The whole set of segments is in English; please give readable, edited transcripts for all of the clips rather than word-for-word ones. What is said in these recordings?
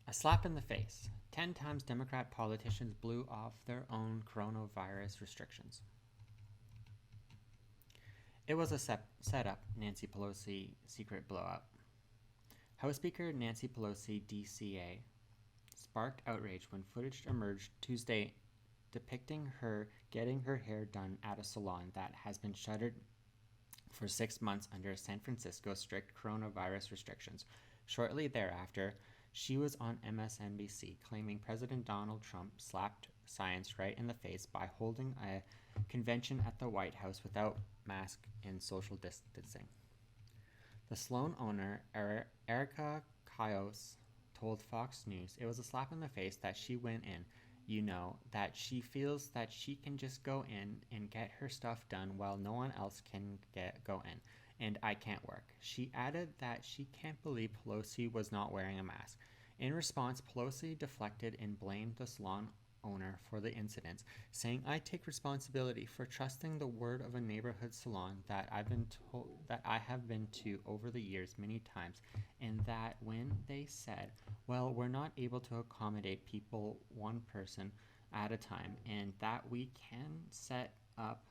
A slap in the face. 10 times Democrat politicians blew off their own coronavirus restrictions. It was a setup, Nancy Pelosi secret blowout. House Speaker Nancy Pelosi, DCA, sparked outrage when footage emerged Tuesday depicting her getting her hair done at a salon that has been shuttered for 6 months under San Francisco's strict coronavirus restrictions. Shortly thereafter, she was on MSNBC claiming President Donald Trump slapped science right in the face by holding a convention at the White House without mask and social distancing. The salon owner, Erica Cayos, told Fox News it was a slap in the face that she went in, that she feels that she can just go in and get her stuff done while no one else can go in, and I can't work. She added that she can't believe Pelosi was not wearing a mask. In response, Pelosi deflected and blamed the salon owner for the incidents, saying, "I take responsibility for trusting the word of a neighborhood salon that I have been to over the years many times, and that when they said, well, we're not able to accommodate people one person at a time, and that we can set up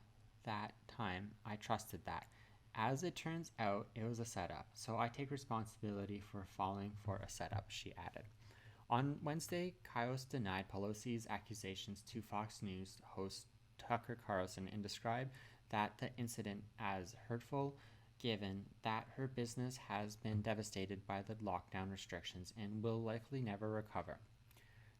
that time, I trusted that. As it turns out, it was a setup, so I take responsibility for falling for a setup," she added. On Wednesday, Cayos denied Pelosi's accusations to Fox News host Tucker Carlson and described the incident as hurtful, given that her business has been devastated by the lockdown restrictions and will likely never recover.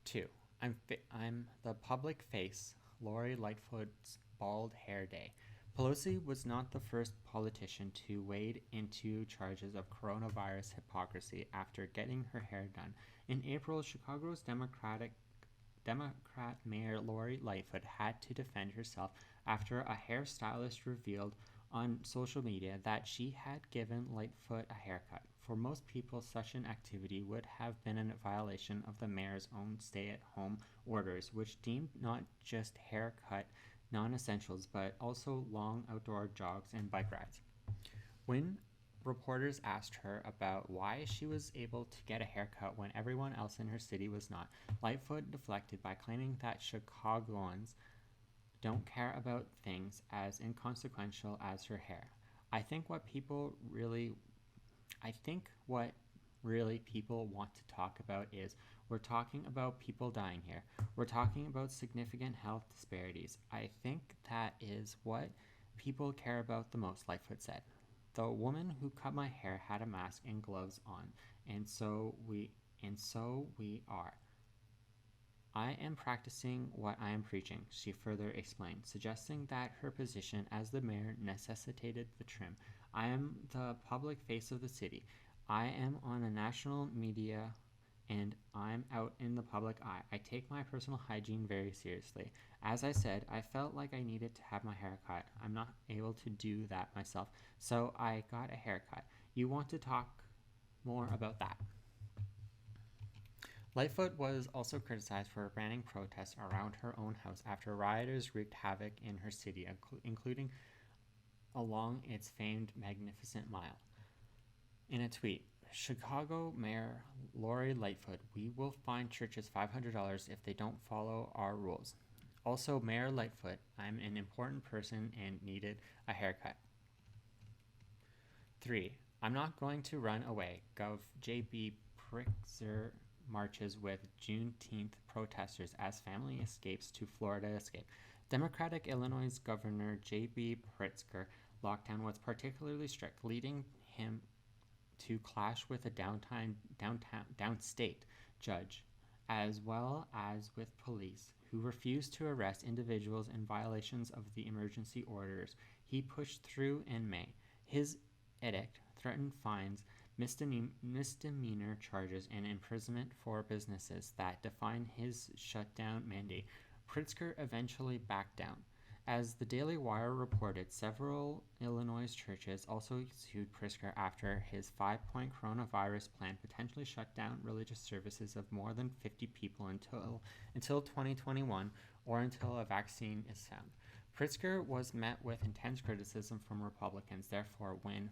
2. I'm the public face, Lori Lightfoot's bald hair day. Pelosi was not the first politician to wade into charges of coronavirus hypocrisy after getting her hair done. In April, Chicago's Democrat Mayor Lori Lightfoot had to defend herself after a hairstylist revealed on social media that she had given Lightfoot a haircut. For most people, such an activity would have been a violation of the mayor's own stay-at-home orders, which deemed not just haircut non-essentials, but also long outdoor jogs and bike rides. When reporters asked her about why she was able to get a haircut when everyone else in her city was not, Lightfoot deflected by claiming that Chicagoans don't care about things as inconsequential as her hair. I think what really people want to talk about is we're talking about people dying here. We're talking about significant health disparities. I think that is what people care about the most, Lightfoot said. The woman who cut my hair had a mask and gloves on, and so we are. I am practicing what I am preaching, she further explained, suggesting that her position as the mayor necessitated the trim. I am the public face of the city. I am on a national media and I'm out in the public eye. I take my personal hygiene very seriously. As I said, I felt like I needed to have my hair cut. I'm not able to do that myself, so I got a haircut. You want to talk more about that? Lightfoot was also criticized for banning protests around her own house after rioters wreaked havoc in her city, including along its famed Magnificent Mile. In a tweet, Chicago Mayor Lori Lightfoot, we will fine churches $500 if they don't follow our rules. Also, Mayor Lightfoot, I'm an important person and needed a haircut. 3. I'm not going to run away. Gov. J.B. Pritzker marches with Juneteenth protesters as family escapes to Florida escape. Democratic Illinois Governor J.B. Pritzker lockdown was particularly strict, leading him to clash with a downstate judge, as well as with police, who refused to arrest individuals in violations of the emergency orders he pushed through in May. His edict threatened fines, misdemeanor charges, and imprisonment for businesses that define his shutdown mandate. Pritzker eventually backed down. As the Daily Wire reported, several Illinois churches also sued Pritzker after his 5-point coronavirus plan potentially shut down religious services of more than 50 people until 2021 or until a vaccine is found. Pritzker was met with intense criticism from Republicans, therefore, when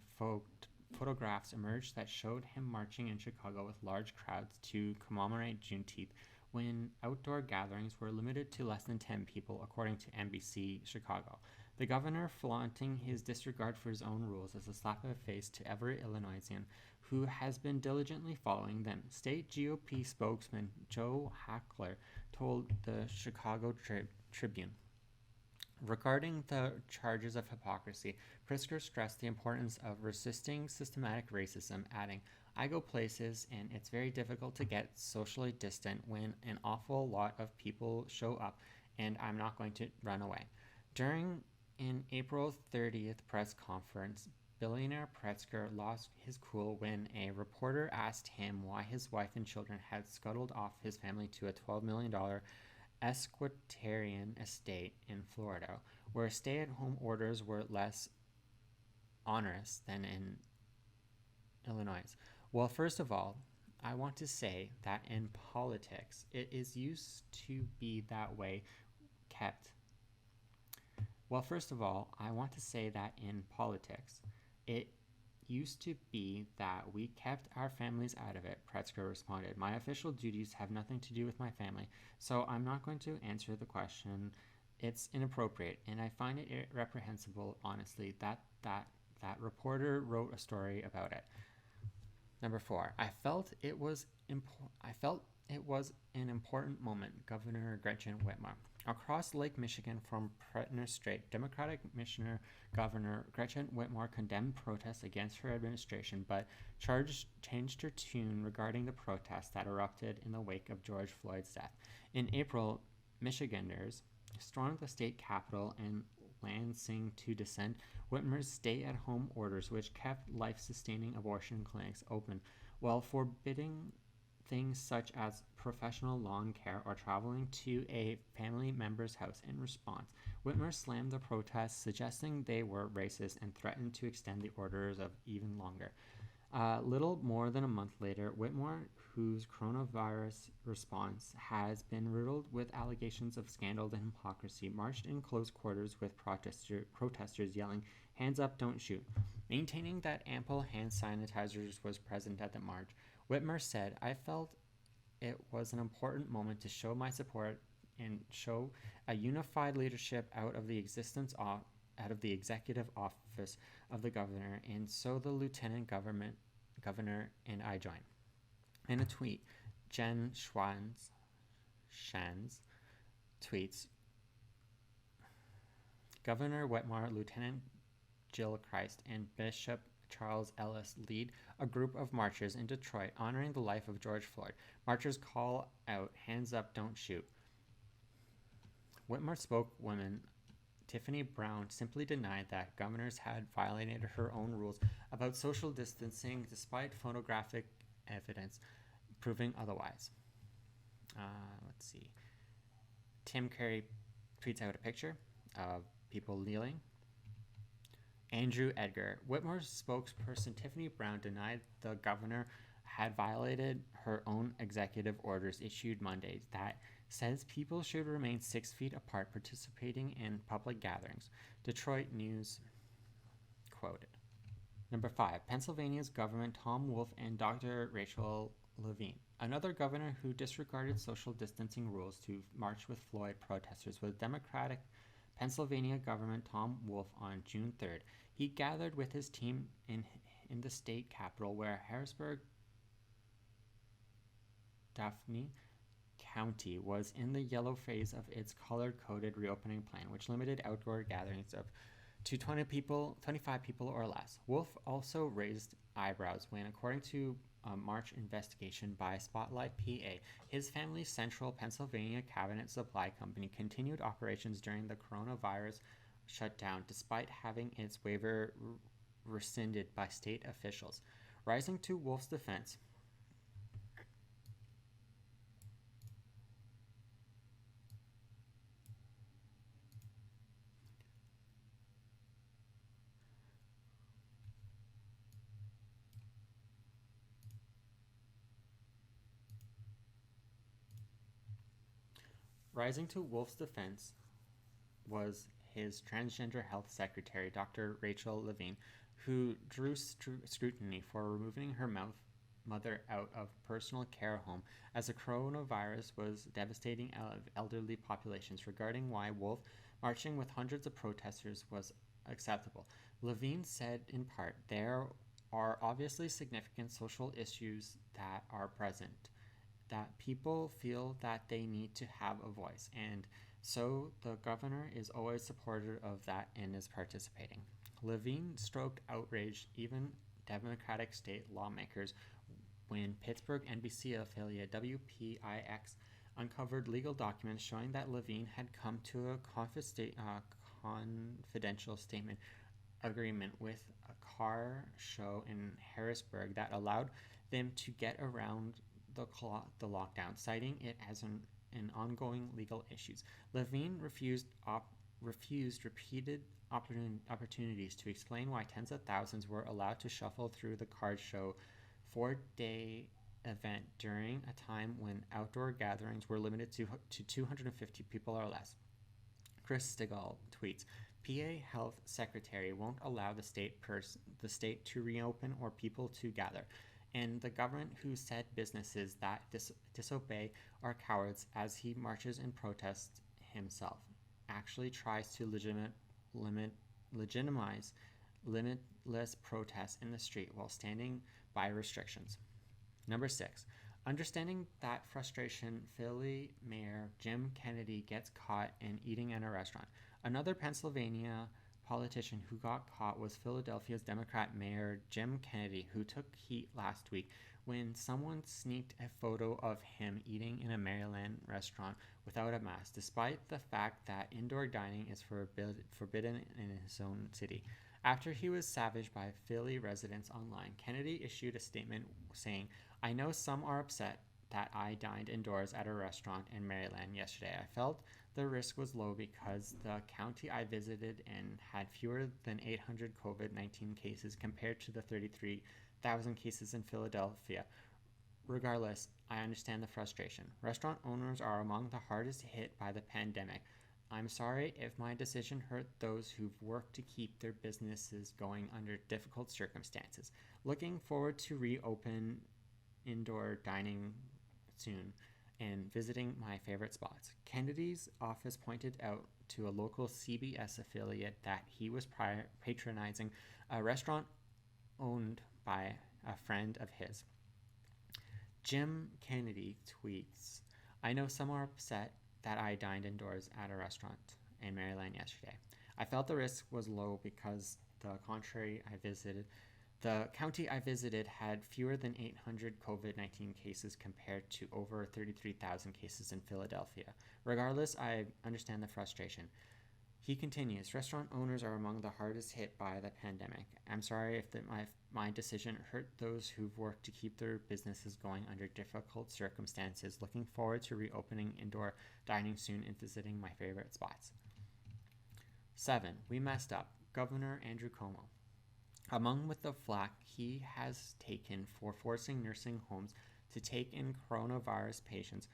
photographs emerged that showed him marching in Chicago with large crowds to commemorate Juneteenth, when outdoor gatherings were limited to less than 10 people, according to NBC Chicago. The governor flaunting his disregard for his own rules as a slap of the face to every Illinoisan who has been diligently following them. State GOP spokesman Joe Hackler told the Chicago Tribune. Regarding the charges of hypocrisy, Pritzker stressed the importance of resisting systematic racism, adding, I go places and it's very difficult to get socially distant when an awful lot of people show up, and I'm not going to run away. During an April 30th press conference, billionaire Pritzker lost his cool when a reporter asked him why his wife and children had scuttled off his family to a $12 million Esquarterian estate in Florida, where stay-at-home orders were less onerous than in Illinois. Well, first of all, I want to say that in politics, it is used to be that way kept. Well, first of all, I want to say that in politics, it used to be that we kept our families out of it, Pritzker responded. My official duties have nothing to do with my family, so I'm not going to answer the question. It's inappropriate, and I find it reprehensible, honestly, that reporter wrote a story about it. Number 4, I felt it was an important moment, Governor Gretchen Whitmer. Across Lake Michigan from Pretner Strait, Democratic Commissioner Governor Gretchen Whitmer condemned protests against her administration, but changed her tune regarding the protests that erupted in the wake of George Floyd's death. In April, Michiganders stormed the state capitol in Lansing to dissent Whitmer's stay-at-home orders, which kept life-sustaining abortion clinics open, while forbidding things such as professional lawn care or traveling to a family member's house. In response, Whitmer slammed the protests, suggesting they were racist, and threatened to extend the orders of even longer. Little more than a month later, Whitmer, whose coronavirus response has been riddled with allegations of scandal and hypocrisy, marched in close quarters with protesters yelling, "Hands up, don't shoot." Maintaining that ample hand sanitizers was present at the march, Whitmer said, I felt it was an important moment to show my support and show a unified leadership out of the executive office of the governor, and so the lieutenant governor and I joined. In a tweet, Jen Shans tweets, Governor Whitmer, Lieutenant Jill Christ, and Bishop Charles Ellis lead a group of marchers in Detroit honoring the life of George Floyd. Marchers call out, "Hands up, don't shoot." Whitmer spokeswoman Tiffany Brown simply denied that governors had violated her own rules about social distancing, despite photographic evidence proving otherwise. Let's see. Tim Curry tweets out a picture of people kneeling. Andrew Edgar. Whitmer's spokesperson Tiffany Brown denied the governor had violated her own executive orders issued Monday that says people should remain 6 feet apart participating in public gatherings. Detroit News quoted. Number 5, Pennsylvania's Governor Tom Wolf and Dr. Rachel Levine. Another governor who disregarded social distancing rules to march with Floyd protesters was Democratic Pennsylvania Governor Tom Wolf on June 3rd. He gathered with his team in the state capital, where Harrisburg Dauphin County was in the yellow phase of its color-coded reopening plan, which limited outdoor gatherings to 25 people or less. Wolf also raised eyebrows when, according to a March investigation by Spotlight PA, his family's Central Pennsylvania Cabinet Supply Company continued operations during the coronavirus shutdown, despite having its waiver rescinded by state officials. Rising to Wolf's defense, was his transgender health secretary, Dr. Rachel Levine, who drew scrutiny for removing her mother out of personal care home as the coronavirus was devastating elderly populations, regarding why Wolf marching with hundreds of protesters was acceptable. Levine said in part, there are obviously significant social issues that are present, that people feel that they need to have a voice, and so the governor is always supportive of that and is participating. Levine stroked outraged even Democratic state lawmakers when Pittsburgh NBC affiliate WPIX uncovered legal documents showing that Levine had come to a confidential statement agreement with a car show in Harrisburg that allowed them to get around the lockdown, citing it as an ongoing legal issues. Levine refused repeated opportunities to explain why tens of thousands were allowed to shuffle through the card show 4-day event during a time when outdoor gatherings were limited to 250 people or less. Chris Stigall tweets, PA Health Secretary won't allow the state to reopen or people to gather, and the government who said businesses that disobey are cowards as he marches in protest himself actually tries to legitimize limitless protests in the street while standing by restrictions. Number 6. Understanding that frustration, Philly Mayor Jim Kennedy gets caught in eating in a restaurant. Another Pennsylvania politician who got caught was Philadelphia's Democrat Mayor Jim Kennedy, who took heat last week when someone sneaked a photo of him eating in a Maryland restaurant without a mask, despite the fact that indoor dining is forbidden in his own city. After he was savaged by Philly residents online, Kennedy issued a statement saying, I know some are upset that I dined indoors at a restaurant in Maryland yesterday. I felt the risk was low because the county I visited and had fewer than 800 COVID-19 cases compared to the 33,000 cases in Philadelphia. Regardless, I understand the frustration. Restaurant owners are among the hardest hit by the pandemic. I'm sorry if my decision hurt those who've worked to keep their businesses going under difficult circumstances. Looking forward to reopen indoor dining soon and visiting my favorite spots. Kennedy's office pointed out to a local CBS affiliate that he was patronizing a restaurant owned by a friend of his. Jim Kennedy tweets, I know some are upset that I dined indoors at a restaurant in Maryland yesterday. I felt the risk was low because the county I visited had fewer than 800 COVID-19 cases compared to over 33,000 cases in Philadelphia. Regardless, I understand the frustration. He continues, restaurant owners are among the hardest hit by the pandemic. I'm sorry if my decision hurt those who've worked to keep their businesses going under difficult circumstances. Looking forward to reopening indoor dining soon and visiting my favorite spots. 7. We messed up. Governor Andrew Cuomo. Among with the flack he has taken for forcing nursing homes to take in coronavirus patients,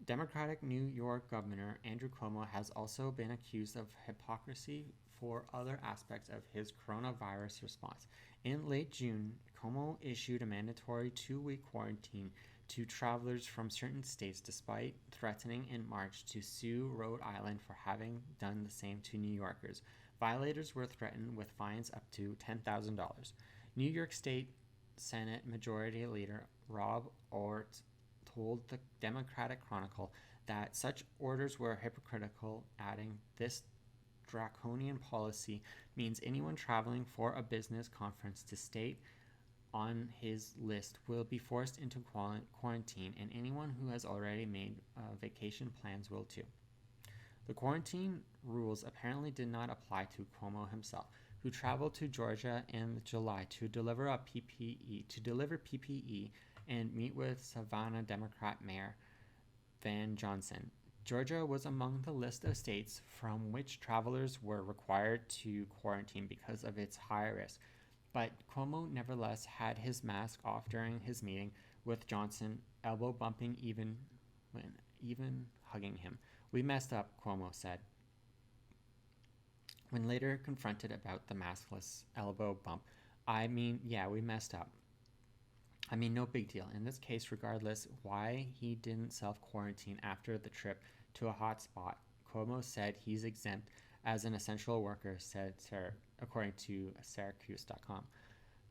Democratic New York Governor Andrew Cuomo has also been accused of hypocrisy for other aspects of his coronavirus response. In late June, Cuomo issued a mandatory 2-week quarantine to travelers from certain states, despite threatening in March to sue Rhode Island for having done the same to New Yorkers. Violators were threatened with fines up to $10,000. New York State Senate Majority Leader Rob Ortt told the Democratic Chronicle that such orders were hypocritical, adding, this draconian policy means anyone traveling for a business conference to state on his list will be forced into quarantine, and anyone who has already made vacation plans will too. The quarantine rules apparently did not apply to Cuomo himself, who traveled to Georgia in July to deliver PPE and meet with Savannah Democrat Mayor Van Johnson. Georgia was among the list of states from which travelers were required to quarantine because of its high risk, but Cuomo nevertheless had his mask off during his meeting with Johnson, elbow bumping even hugging him. We messed up, Cuomo said. When later confronted about the maskless elbow bump, I mean, yeah, we messed up. I mean, no big deal. In this case, regardless why he didn't self quarantine after the trip to a hotspot, Cuomo said he's exempt as an essential worker, according to Syracuse.com.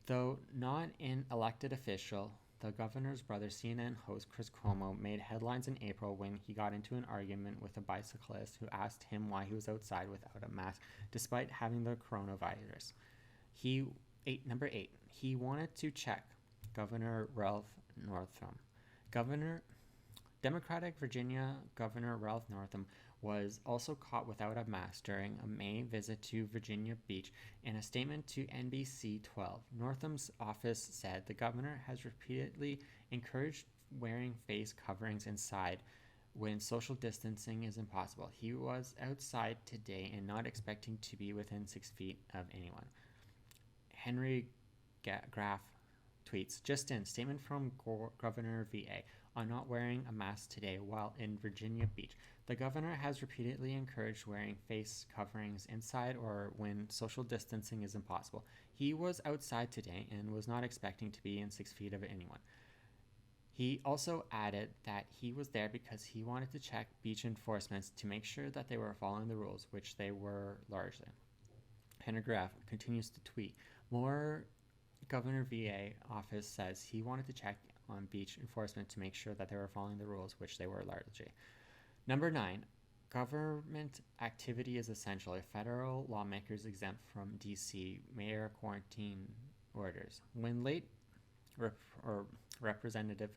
Though not an elected official, the governor's brother, CNN host Chris Cuomo, made headlines in April when he got into an argument with a bicyclist who asked him why he was outside without a mask despite having the coronavirus. He Number 8. He wanted to check Governor Ralph Northam. Governor Democratic Virginia Governor Ralph Northam was also caught without a mask during a May visit to Virginia Beach. In a statement to NBC 12, Northam's office said the governor has repeatedly encouraged wearing face coverings inside when social distancing is impossible. He was outside today and not expecting to be within 6 feet of anyone. Henry Graff tweets, just in, statement from Governor VA on not wearing a mask today while in Virginia Beach. The governor has repeatedly encouraged wearing face coverings inside or when social distancing is impossible. He was outside today and was not expecting to be in 6 feet of anyone. He also added that he was there because he wanted to check beach enforcement to make sure that they were following the rules, which they were largely. Henry Graff continues to tweet, more Governor VA office says he wanted to check on beach enforcement to make sure that they were following the rules, which they were largely. Number 9. Government activity is essential if federal lawmakers exempt from D.C. mayor quarantine orders. When late Representative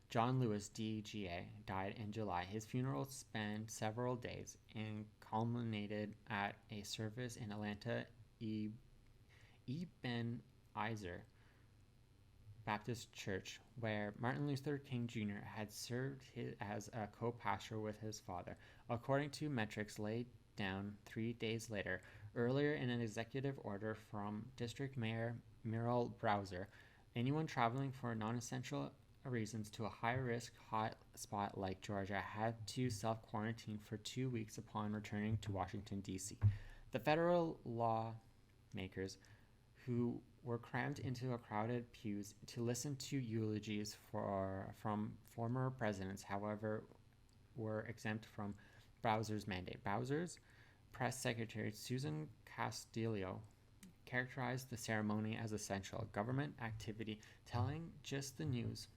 John Lewis, DGA, died in July, his funeral spanned several days and culminated at a service in Atlanta Eben Iser Baptist Church, where Martin Luther King Jr. had served as a co-pastor with his father, according to metrics laid down 3 days later. Earlier, in an executive order from District Mayor Muriel Bowser, anyone traveling for non-essential reasons to a high-risk hot spot like Georgia had to self-quarantine for 2 weeks upon returning to Washington, D.C. The federal lawmakers, who were crammed into a crowded pews to listen to eulogies from former presidents, however, were exempt from Bowser's mandate. Bowser's press secretary, Susan Castillo, characterized the ceremony as essential government activity, telling Just the News,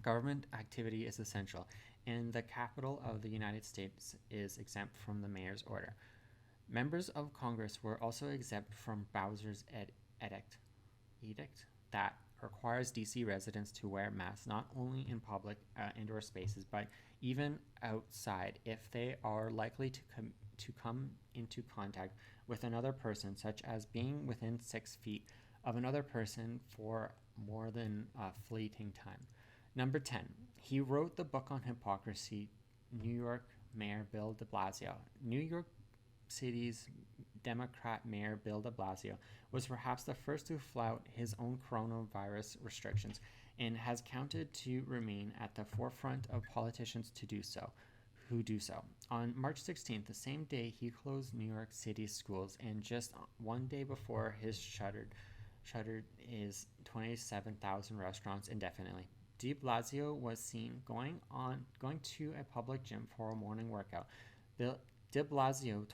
government activity is essential, and the capital of the United States is exempt from the mayor's order. Members of Congress were also exempt from Bowser's edict that requires D.C. residents to wear masks not only in public indoor spaces, but even outside if they are likely to come into contact with another person, such as being within 6 feet of another person for more than a fleeting time. Number 10. He wrote the book on hypocrisy, New York Mayor Bill de Blasio. New York City's Democrat Mayor Bill de Blasio was perhaps the first to flout his own coronavirus restrictions and has counted to remain at the forefront of politicians who do so. On March 16th, the same day he closed New York City's schools, and just 1 day before his shuttered his 27,000 restaurants indefinitely. De Blasio was seen going to a public gym for a morning workout. De Blasio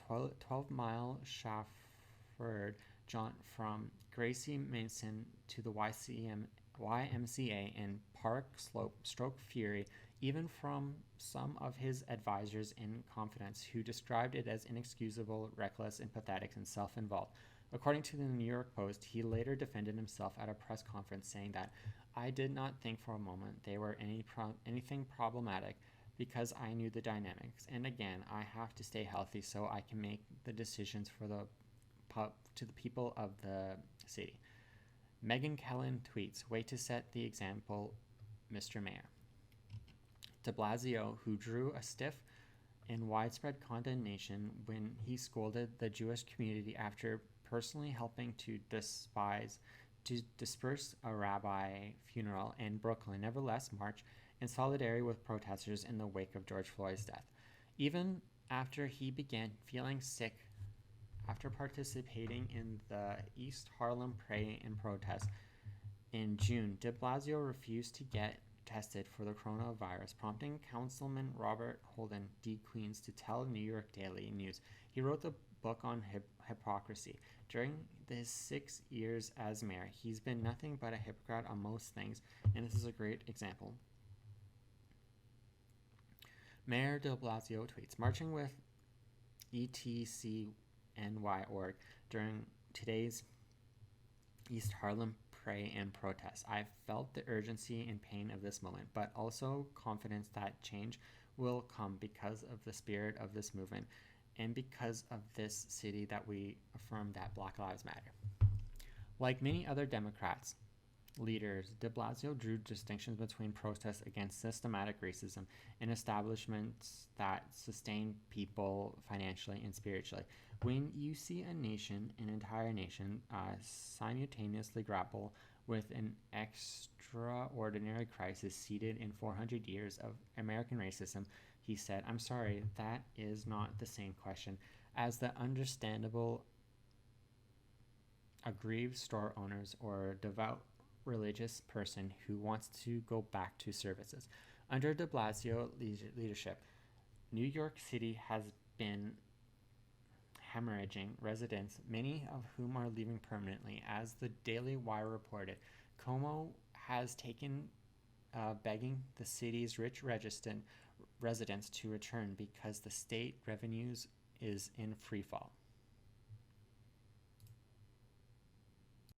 12-mile chauffeured jaunt from Gracie Mansion to the YMCA in Park Slope stroked fury even from some of his advisors in confidence, who described it as inexcusable, reckless, and pathetic, and self-involved. According to the New York Post, he later defended himself at a press conference, saying that, "I did not think for a moment they were anything problematic, because I knew the dynamics. And again, I have to stay healthy so I can make the decisions for to the people of the city." Megyn Kelly tweets, "Way to set the example, Mr. Mayor." De Blasio, who drew a stiff and widespread condemnation when he scolded the Jewish community after personally helping to disperse a rabbi funeral in Brooklyn, nevertheless marched in solidarity with protesters in the wake of George Floyd's death. Even after he began feeling sick After participating in the East Harlem Pray and protest in June, de Blasio refused to get tested for the coronavirus, prompting Councilman Robert Holden D. Queens to tell New York Daily News he wrote the book on hypocrisy. During his 6 years as mayor, he's been nothing but a hypocrite on most things, and this is a great example. Mayor de Blasio tweets, marching with ETCNY.org during today's East Harlem Pray and protest. I felt the urgency and pain of this moment, but also confidence that change will come because of the spirit of this movement and because of this city that we affirm that Black Lives Matter. Like many other Democrats leaders, de Blasio drew distinctions between protests against systematic racism and establishments that sustain people financially and spiritually. When you see a nation, an entire nation, simultaneously grapple with an extraordinary crisis seated in 400 years of American racism, he said, I'm sorry, that is not the same question as the understandable aggrieved store owners or devout religious person who wants to go back to services. Under de Blasio leadership, New York City has been hemorrhaging residents, many of whom are leaving permanently. As the Daily Wire reported, Como has taken begging the city's rich residents to return because the state revenues is in free fall.